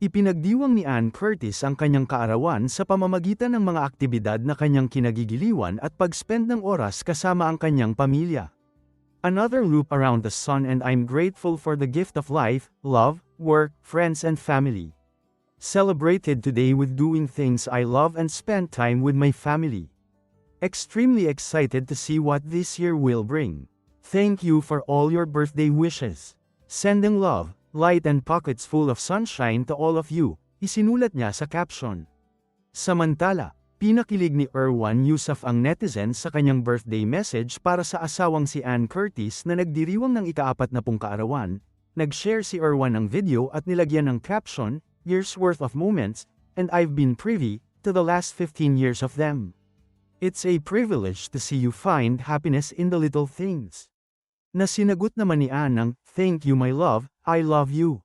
Ipinagdiwang ni Ann Curtis ang kanyang kaarawan sa pamamagitan ng mga aktibidad na kanyang kinagigiliwan at pag-spend ng oras kasama ang kanyang pamilya. Another loop around the sun, and I'm grateful for the gift of life, love, work, friends and family. Celebrated today with doing things I love and spent time with my family. Extremely excited to see what this year will bring. Thank you for all your birthday wishes. Sending love, light and pockets full of sunshine to all of you, isinulat niya sa caption. Samantala, pinakilig ni Erwan Yusuf ang netizens sa kanyang birthday message para sa asawang si Ann Curtis na nagdiriwang ng ika-40 kaarawan. Nag-share si Erwan ng video at nilagyan ng caption, "Years worth of moments, and I've been privy to the last 15 years of them. It's a privilege to see you find happiness in the little things." Na sinagot naman ni Ann ng, "Thank you my love, I love you."